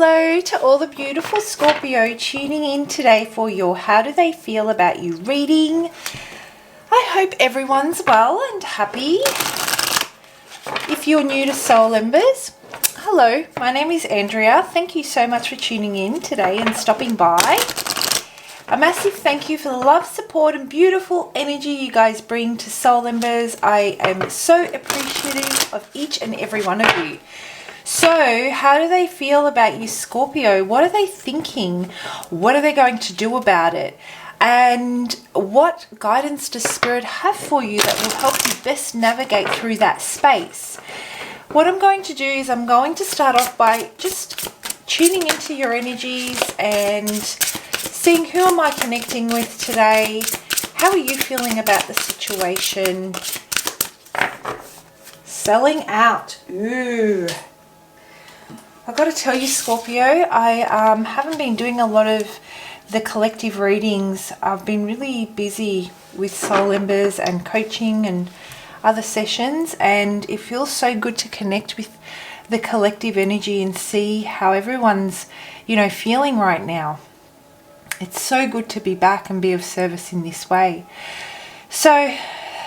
Hello to all the beautiful Scorpio tuning in today for your How Do They Feel About You reading. I hope everyone's well and happy. If you're new to Soul Embers, hello, my name is Andrea. Thank you so much for tuning in today and stopping by. A massive thank you for the love, support and beautiful energy you guys bring to Soul Embers. I am so appreciative of each and every one of you. So, how do they feel about you, Scorpio? What are they thinking? What are they going to do about it? And what guidance does Spirit have for you that will help you best navigate through that space? What I'm going to do is I'm going to start off by just tuning into your energies and seeing who am I connecting with today. How are you feeling about the situation? Selling out. Ooh. I've got to tell you, Scorpio, I haven't been doing a lot of the collective readings. I've been really busy with Soul Embers and coaching and other sessions, and it feels so good to connect with the collective energy and see how everyone's, feeling right now. It's so good to be back and be of service in this way. So,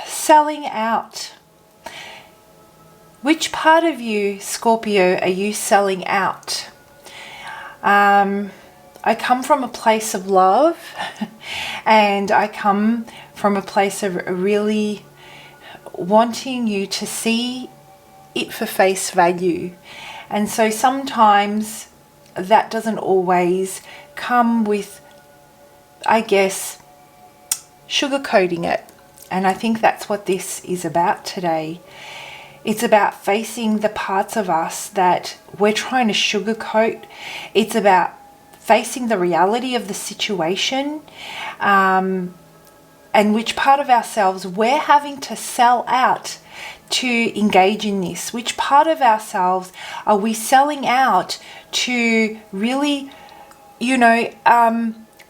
selling out. Which part of you, Scorpio, are you selling out? I come from a place of love and I come from a place of really wanting you to see it for face value. And so sometimes that doesn't always come with, I guess, sugarcoating it. And I think that's what this is about today. It's about facing the parts of us that we're trying to sugarcoat. It's about facing the reality of the situation, and which part of ourselves we're having to sell out to engage in this. Which part of ourselves are we selling out to really,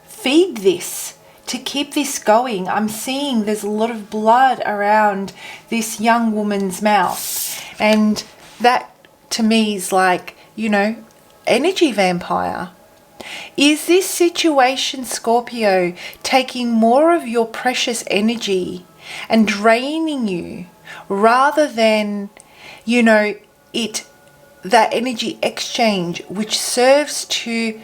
feed this, to keep this going? I'm seeing there's a lot of blood around this young woman's mouth, and that to me is like, energy vampire. Is this situation, Scorpio, taking more of your precious energy and draining you rather than, that energy exchange which serves to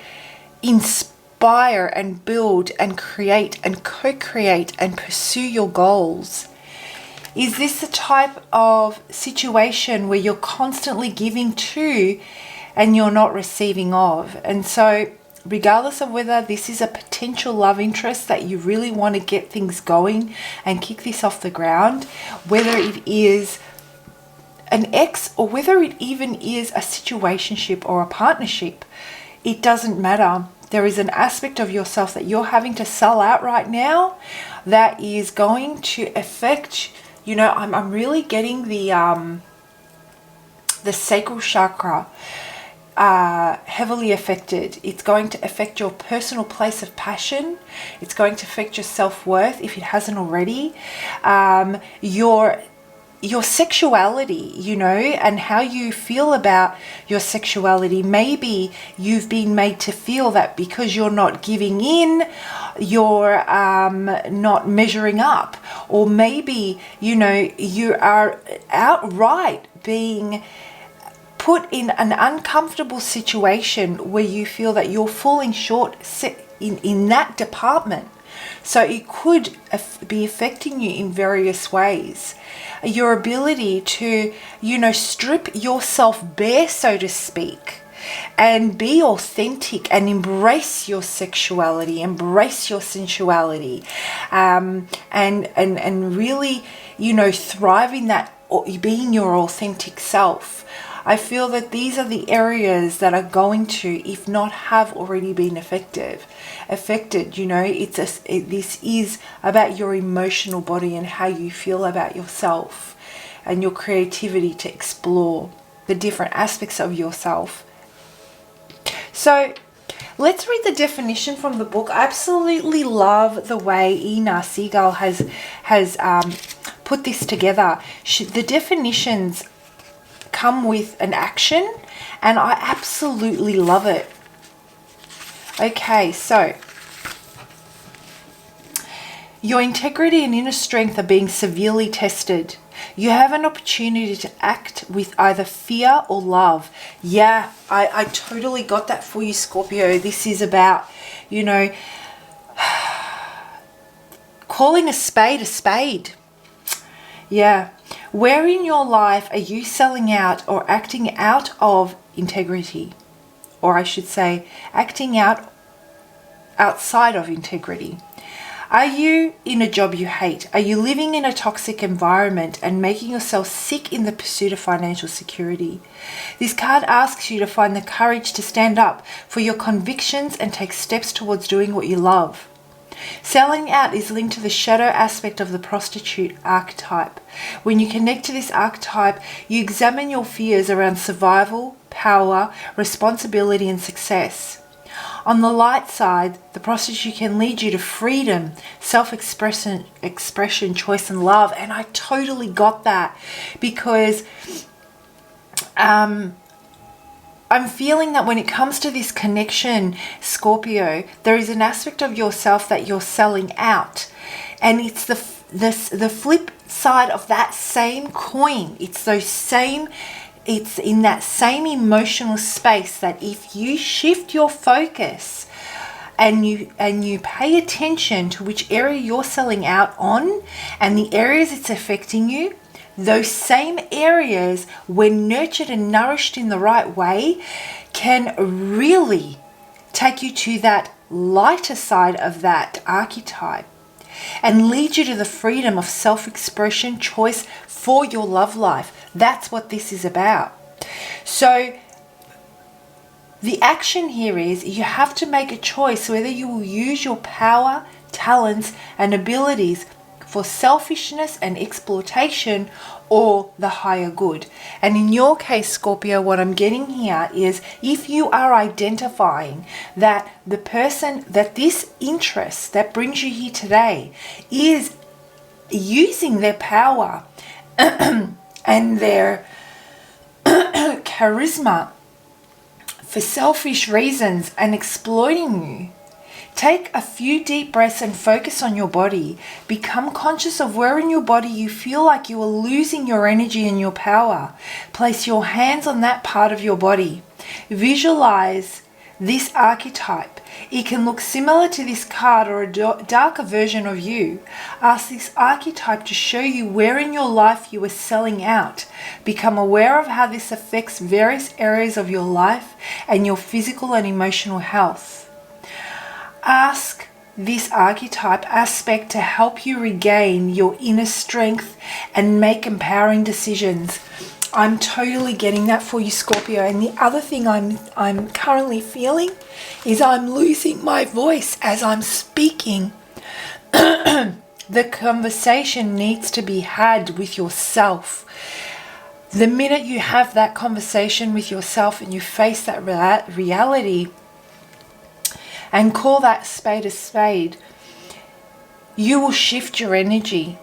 inspire and build and create and co-create and pursue your goals? Is this the type of situation where you're constantly giving to and you're not receiving of? And so regardless of whether this is a potential love interest that you really want to get things going and kick this off the ground, whether it is an ex or whether it even is a situationship or a partnership, it doesn't matter. There is an aspect of yourself that you're having to sell out right now that is going to affect, I'm really getting the sacral chakra heavily affected. It's going to affect your personal place of passion. It's going to affect your self-worth if it hasn't already. Your sexuality, and how you feel about your sexuality. Maybe you've been made to feel that because you're not giving in, you're not measuring up. Or maybe, you are outright being put in an uncomfortable situation where you feel that you're falling short in that department. So it could be affecting you in various ways. Your ability to, strip yourself bare, so to speak, and be authentic and embrace your sexuality, embrace your sensuality, and really, thrive in that, being your authentic self. I feel that these are the areas that are going to, if not have already been affected. This is about your emotional body and how you feel about yourself and your creativity to explore the different aspects of yourself. So let's read the definition from the book. I absolutely love the way Ina Seagull has put this together. The definitions come with an action, and I absolutely love it. Okay, so your integrity and inner strength are being severely tested. You have an opportunity to act with either fear or love. Yeah, I totally got that for you, Scorpio. This is about, you know, calling a spade a spade. Yeah. Where in your life are you selling out or acting out of integrity? Or I should say, acting out outside of integrity. Are you in a job you hate? Are you living in a toxic environment and making yourself sick in the pursuit of financial security? This card asks you to find the courage to stand up for your convictions and take steps towards doing what you love. Selling out is linked to the shadow aspect of the prostitute archetype. When you connect to this archetype, you examine your fears around survival, power, responsibility, and success. On the light side, the prostitute can lead you to freedom, self-expression, choice, and love. And I totally got that, because I'm feeling that when it comes to this connection, Scorpio, there is an aspect of yourself that you're selling out. And it's the flip side of that same coin. It's in that same emotional space that if you shift your focus and you pay attention to which area you're selling out on and the areas it's affecting you, those same areas, when nurtured and nourished in the right way, can really take you to that lighter side of that archetype and lead you to the freedom of self-expression, choice for your love life. That's what this is about. So the action here is you have to make a choice whether you will use your power, talents, and abilities for selfishness and exploitation or the higher good. And in your case, Scorpio, what I'm getting here is if you are identifying that the person, that this interest that brings you here today is using their power and their charisma for selfish reasons and exploiting you, take a few deep breaths and focus on your body. Become conscious of where in your body you feel like you are losing your energy and your power. Place your hands on that part of your body. Visualize this archetype. It can look similar to this card or a darker version of you. Ask this archetype to show you where in your life you are selling out. Become aware of how this affects various areas of your life and your physical and emotional health. Ask this archetype aspect to help you regain your inner strength and make empowering decisions. I'm totally getting that for you, Scorpio. And the other thing I'm currently feeling is I'm losing my voice as I'm speaking. The conversation needs to be had with yourself. The minute you have that conversation with yourself and you face that reality and call that spade a spade, you will shift your energy.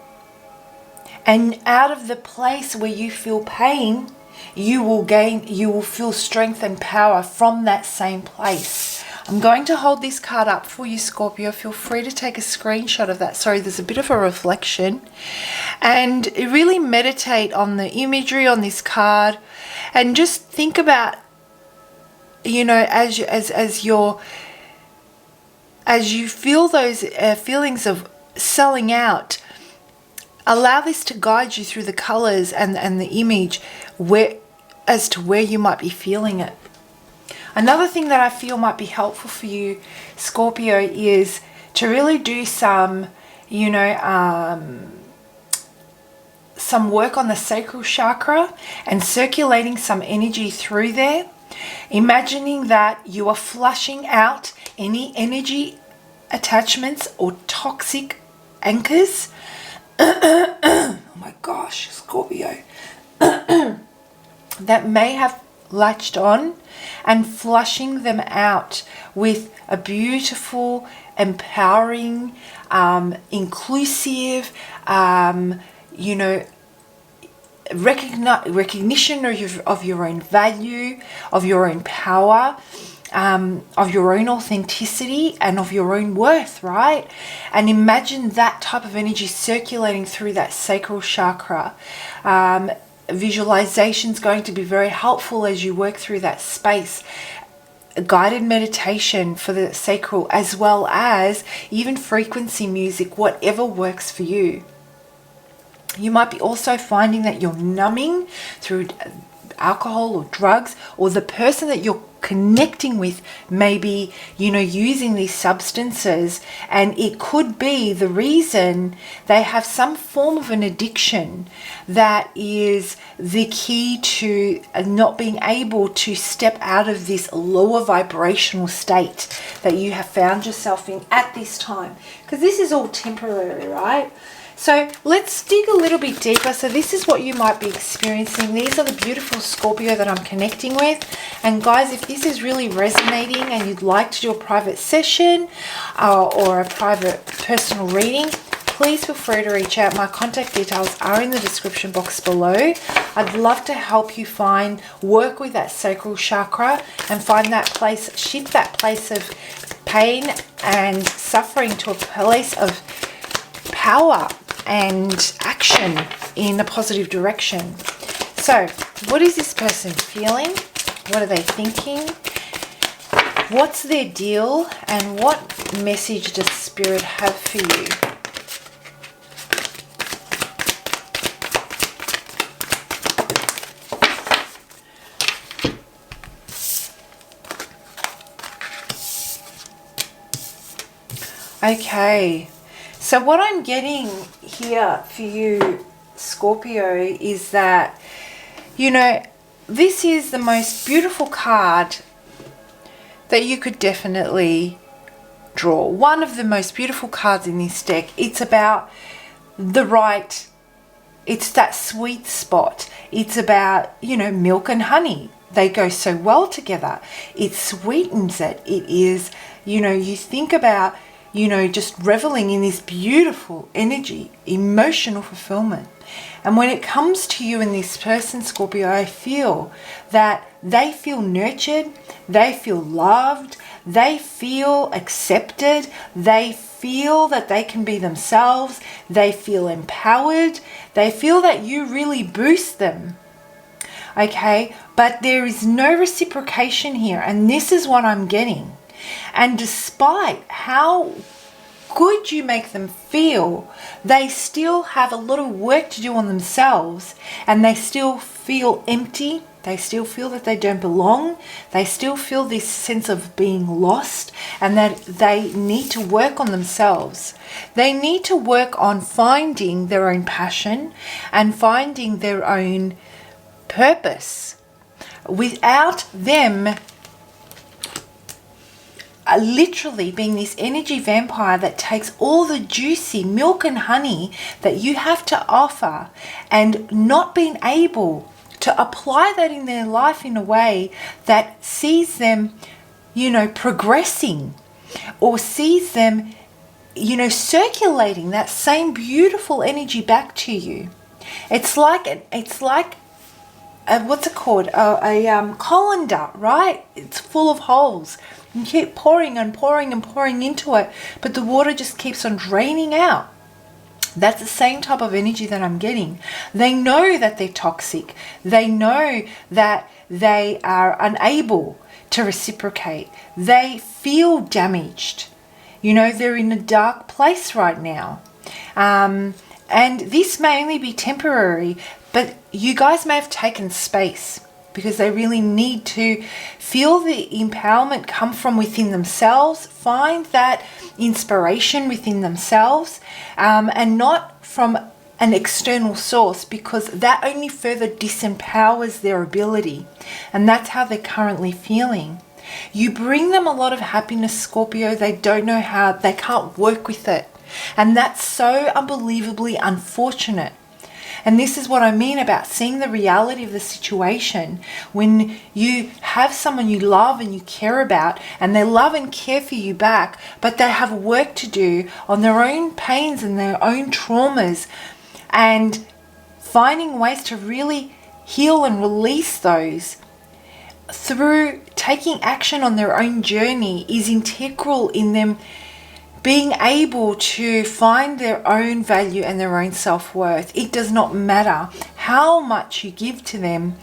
And out of the place where you feel pain, you will feel strength and power from that same place. I'm going to hold this card up for you, Scorpio. Feel free to take a screenshot of that. Sorry, there's a bit of a reflection. And really meditate on the imagery on this card and just think about, as you feel those feelings of selling out, allow this to guide you through the colors and the image as to where you might be feeling it. Another thing that I feel might be helpful for you, Scorpio, is to really do some work on the sacral chakra and circulating some energy through there. Imagining that you are flushing out any energy attachments or toxic anchors. Oh my gosh, Scorpio. That may have latched on, and flushing them out with a beautiful, empowering, inclusive, recognition of your own value, of your own power, of your own authenticity and of your own worth, right? And imagine that type of energy circulating through that sacral chakra. Visualization is going to be very helpful as you work through that space. Guided meditation for the sacral, as well as even frequency music, whatever works for you. You might be also finding that you're numbing through alcohol or drugs, or the person that you're connecting with may be, using these substances, and it could be the reason they have some form of an addiction that is the key to not being able to step out of this lower vibrational state that you have found yourself in at this time, because this is all temporary, right? So let's dig a little bit deeper. So this is what you might be experiencing. These are the beautiful Scorpio that I'm connecting with. And guys, if this is really resonating and you'd like to do a private session or a private personal reading, please feel free to reach out. My contact details are in the description box below. I'd love to help you work with that sacral chakra and find that place, shift that place of pain and suffering to a place of power and action in a positive direction. So, what is this person feeling? What are they thinking? What's their deal? And what message does Spirit have for you? Okay. So what I'm getting here for you, Scorpio, is that, this is the most beautiful card that you could definitely draw. One of the most beautiful cards in this deck. It's about it's that sweet spot. It's about, milk and honey. They go so well together. It sweetens it. It is, you think about, just reveling in this beautiful energy, emotional fulfillment. And when it comes to you and this person, Scorpio, I feel that they feel nurtured, they feel loved, they feel accepted, they feel that they can be themselves, they feel empowered, they feel that you really boost them. Okay, but there is no reciprocation here, and this is what I'm getting. And despite how good you make them feel, they still have a lot of work to do on themselves, and they still feel empty. They still feel that they don't belong. They still feel this sense of being lost, and that they need to work on themselves. They need to work on finding their own passion and finding their own purpose. Without them literally being this energy vampire that takes all the juicy milk and honey that you have to offer, and not being able to apply that in their life in a way that sees them, progressing, or sees them, circulating that same beautiful energy back to you. It's like what's it called? A colander, right? It's full of holes. You keep pouring and pouring and pouring into it, but the water just keeps on draining out. That's the same type of energy that I'm getting. They know that they're toxic. They know that they are unable to reciprocate. They feel damaged. They're in a dark place right now. And this may only be temporary, but you guys may have taken space because they really need to feel the empowerment come from within themselves, find that inspiration within themselves, and not from an external source, because that only further disempowers their ability. And that's how they're currently feeling. You bring them a lot of happiness, Scorpio. They don't know how, they can't work with it. And that's so unbelievably unfortunate. And this is what I mean about seeing the reality of the situation. When you have someone you love and you care about, and they love and care for you back, but they have work to do on their own pains and their own traumas, and finding ways to really heal and release those through taking action on their own journey is integral in them being able to find their own value and their own self-worth. It does not matter how much you give to them,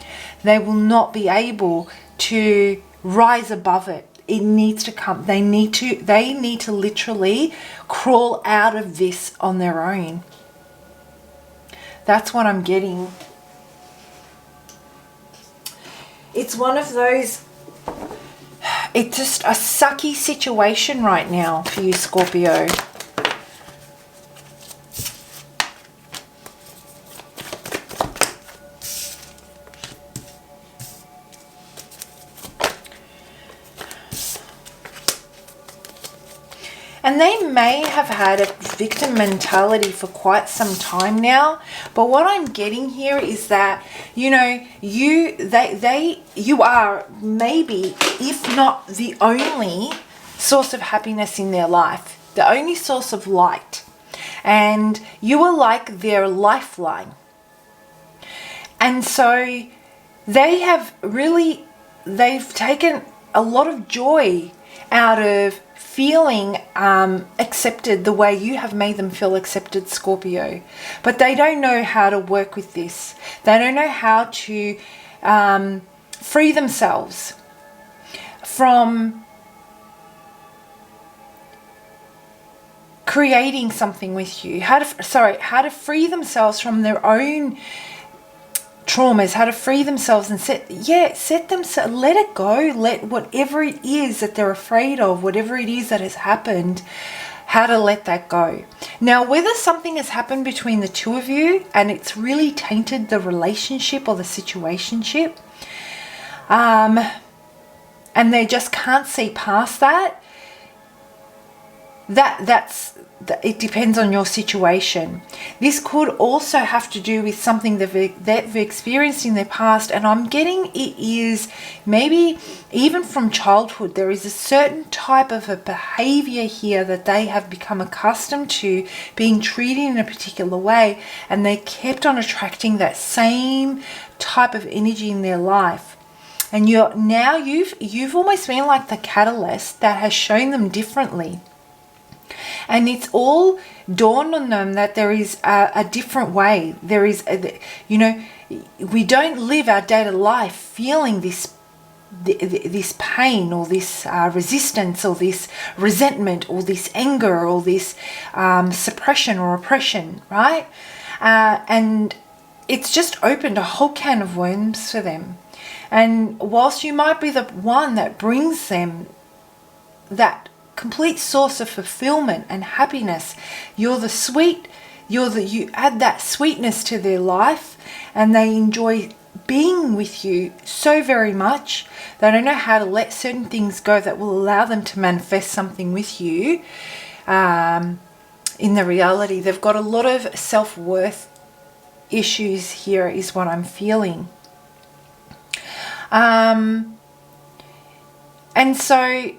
they will not be able to rise above it. It needs to come. They need to literally crawl out of this on their own. That's what I'm getting. It's one of those, it's just a sucky situation right now for you, Scorpio. And they may have had a victim mentality for quite some time now. But what I'm getting here is that, you know, you are maybe, if not the only source of happiness in their life, the only source of light. And you are like their lifeline. And so they've taken a lot of joy out of feeling accepted the way you have made them feel accepted, Scorpio. But they don't know how to work with this. They don't know how to free themselves from creating something with you. How to free themselves from their own traumas, how to free themselves and let it go, let whatever it is that they're afraid of, whatever it is that has happened, how to let that go. Now, whether something has happened between the two of you and it's really tainted the relationship or the situationship, and they just can't see past that, it depends on your situation. This could also have to do with something that they've experienced in their past, and I'm getting it is maybe even from childhood. There is a certain type of a behavior here that they have become accustomed to being treated in a particular way, and they kept on attracting that same type of energy in their life. And you've almost been like the catalyst that has shown them differently. And it's all dawned on them that there is a different way. There is, we don't live our day-to-day life feeling this pain or this resistance or this resentment or this anger or this suppression or oppression, right? And it's just opened a whole can of worms for them. And whilst you might be the one that brings them that complete source of fulfillment and happiness, you add that sweetness to their life, and they enjoy being with you so very much. They don't know how to let certain things go that will allow them to manifest something with you in the reality. They've got a lot of self-worth issues here is what I'm feeling. And so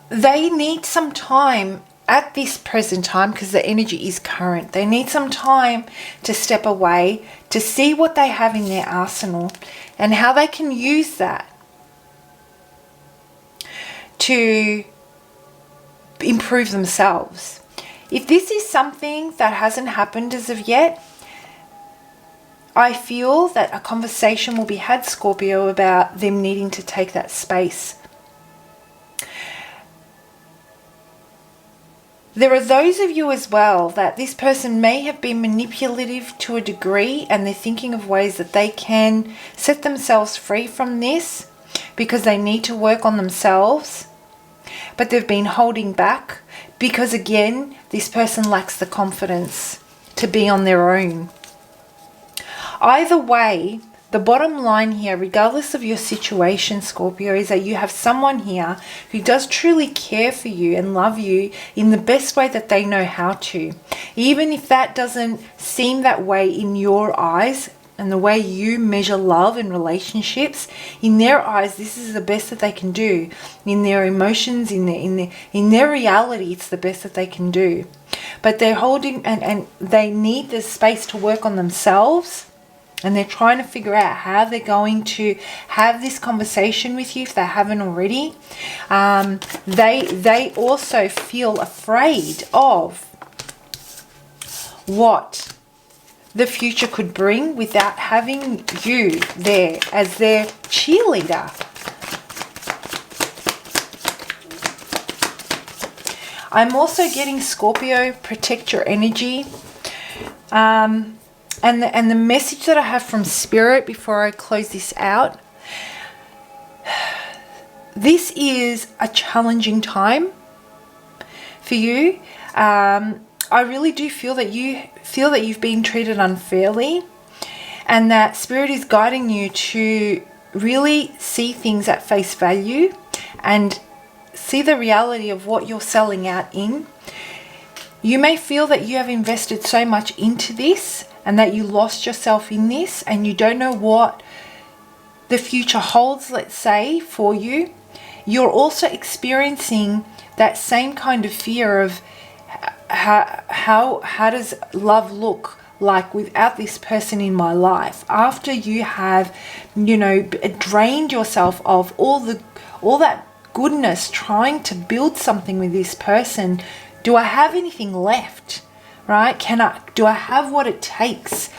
they need some time at this present time, because the energy is current. They need some time to step away, to see what they have in their arsenal and how they can use that to improve themselves. If this is something that hasn't happened as of yet, I feel that a conversation will be had, Scorpio, about them needing to take that space. There are those of you as well that this person may have been manipulative to a degree, and they're thinking of ways that they can set themselves free from this because they need to work on themselves, but they've been holding back because, again, this person lacks the confidence to be on their own. Either way, the bottom line here, regardless of your situation, Scorpio, is that you have someone here who does truly care for you and love you in the best way that they know how to. Even if that doesn't seem that way in your eyes, and the way you measure love and relationships, in their eyes, this is the best that they can do. In their emotions, in their reality, it's the best that they can do. But they're holding, and they need this space to work on themselves. And they're trying to figure out how they're going to have this conversation with you if they haven't already. They also feel afraid of what the future could bring without having you there as their cheerleader. I'm also getting Scorpio, protect your energy. And the message that I have from Spirit before I close this out, this is a challenging time for you. I really do feel that you've been treated unfairly, and that Spirit is guiding you to really see things at face value and see the reality of what you're selling out in. You may feel that you have invested so much into this and that you lost yourself in this and you don't know what the future holds, let's say, for you. You're also experiencing that same kind of fear of how does love look like without this person in my life, after you have, drained yourself of all that goodness trying to build something with this person. Do I have anything left? Right? Do I have what it takes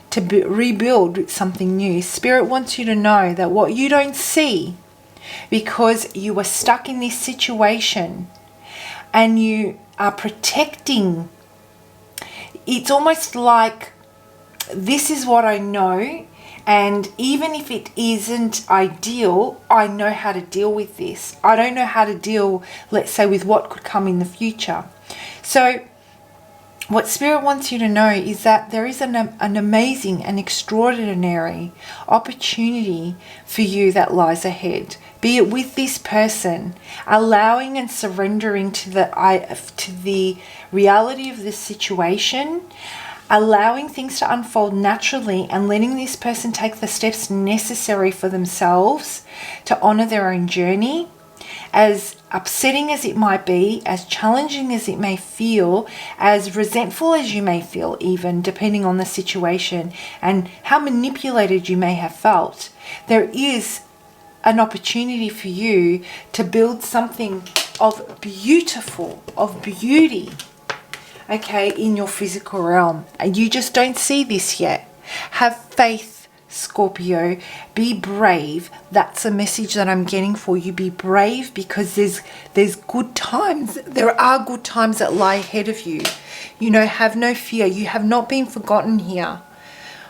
to rebuild something new? Spirit wants you to know that what you don't see, because you were stuck in this situation and you are protecting. It's almost like, this is what I know, and even if it isn't ideal, I know how to deal with this. I don't know how to deal, let's say, with what could come in the future. So what Spirit wants you to know is that there is an amazing and extraordinary opportunity for you that lies ahead. Be it with this person, allowing and surrendering to the reality of this situation, allowing things to unfold naturally, and letting this person take the steps necessary for themselves to honor their own journey. As upsetting as it might be, as challenging as it may feel, as resentful as you may feel, even depending on the situation and how manipulated you may have felt, there is an opportunity for you to build something of beauty, okay, in your physical realm. And you just don't see this yet. Have faith, Scorpio. Be brave. That's a message that I'm getting for you. Be brave, because there's good times. There are good times that lie ahead of you. Have no fear. You have not been forgotten here.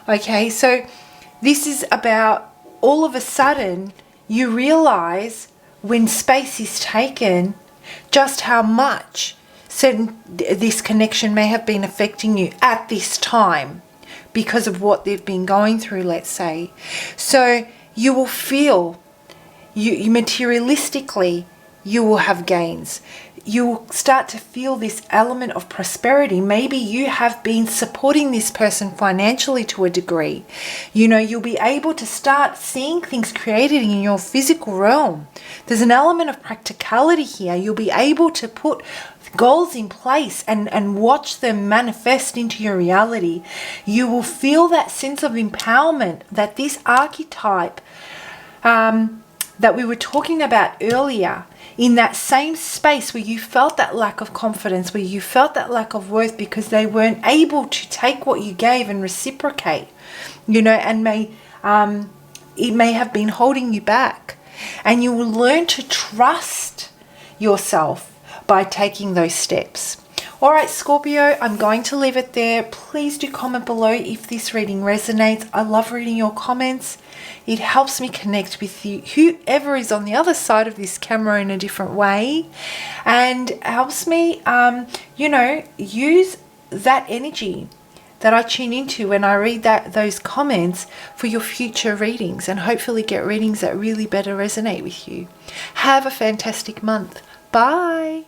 Okay, so this is about, all of a sudden you realize, when space is taken, just how much this connection may have been affecting you at this time, because of what they've been going through, let's say. So you will feel, you materialistically, you will have gains. You will start to feel this element of prosperity. Maybe you have been supporting this person financially to a degree. You'll be able to start seeing things created in your physical realm. There's an element of practicality here. You'll be able to put goals in place and watch them manifest into your reality. You will feel that sense of empowerment that this archetype that we were talking about earlier, in that same space where you felt that lack of confidence, where you felt that lack of worth because they weren't able to take what you gave and reciprocate, and it may have been holding you back. And you will learn to trust yourself by taking those steps. All right, Scorpio, I'm going to leave it there. Please do comment below if this reading resonates. I love reading your comments. It helps me connect with you, whoever is on the other side of this camera, in a different way, and helps me, use that energy that I tune into when I read those comments for your future readings, and hopefully get readings that really better resonate with you. Have a fantastic month. Bye.